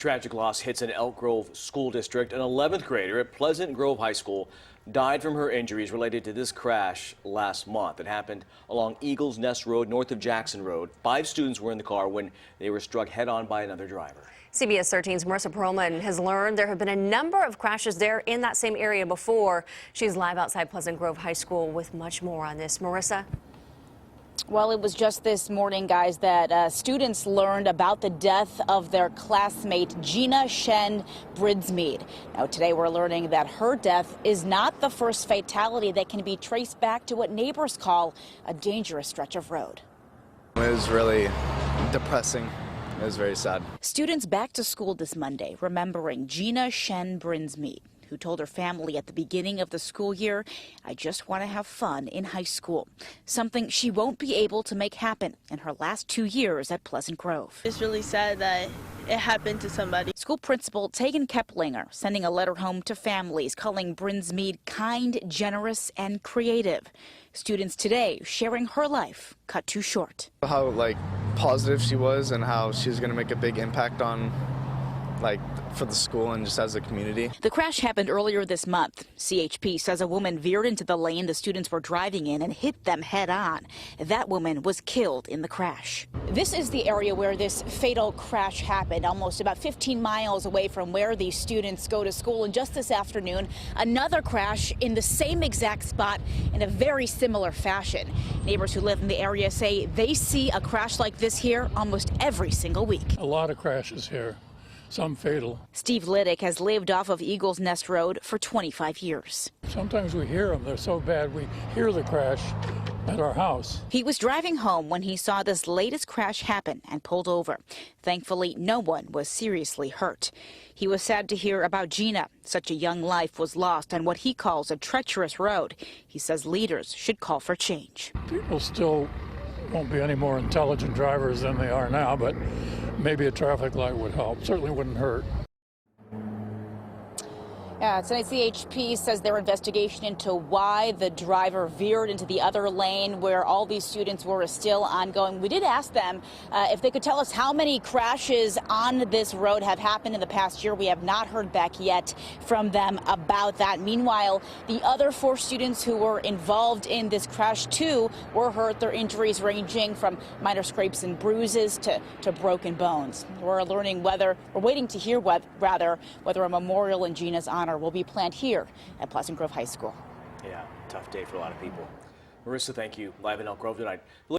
Tragic loss hits an Elk Grove school district. An 11th grader at Pleasant Grove High School died from her injuries related to this crash last month. It happened along Eagles Nest Road north of Jackson Road. 5 students were in the car when they were struck head-on by another driver. CBS 13's Marissa Perlman has learned there have been a number of crashes there in that same area before. She's live outside Pleasant Grove High School with much more on this. Marissa? Well, it was just this morning, guys, that students learned about the death of their classmate, Gina Shen Bridsmead. Now, today we're learning that her death is not the first fatality that can be traced back to what neighbors call a dangerous stretch of road. It was really depressing. It was very sad. Students back to school this Monday remembering Gina Shen Bridsmead, who told her family at the beginning of the school year, "I just want to have fun in high school," something she won't be able to make happen in her last 2 years at Pleasant Grove. It's really sad that it happened to somebody. School principal Tegan Keplinger sending a letter home to families calling Bridsmead kind, generous, and creative. Students today sharing her life cut too short. How positive she was and how she was going to make a big impact on for the school and just as a community. The crash happened earlier this month. CHP says a woman veered into the lane the students were driving in and hit them head on. That woman was killed in the crash. This is the area where this fatal crash happened, almost about 15 miles away from where these students go to school. And just this afternoon, another crash in the same exact spot in a very similar fashion. Neighbors who live in the area say they see a crash like this here almost every single week. A lot of crashes here. Some fatal. Steve Liddick has lived off of Eagles Nest Road for 25 years. Sometimes we hear them. They're so bad we hear the crash at our house. He was driving home when he saw this latest crash happen and pulled over. Thankfully, no one was seriously hurt. He was sad to hear about Gina. Such a young life was lost on what he calls a treacherous road. He says leaders should call for change. People still won't be any more intelligent drivers than they are now, but maybe a traffic light would help. Certainly wouldn't hurt. Yeah, tonight CHP says their investigation into why the driver veered into the other lane where all these students were is still ongoing. We did ask them if they could tell us how many crashes on this road have happened in the past year. We have not heard back yet from them about that. Meanwhile, the other 4 students who were involved in this crash too were hurt. Their injuries ranging from minor scrapes and bruises to broken bones. We're waiting to hear whether a memorial in Gina's honor will be planned here at Pleasant Grove High School. Yeah, tough day for a lot of people. Marissa, thank you. Live in Elk Grove tonight.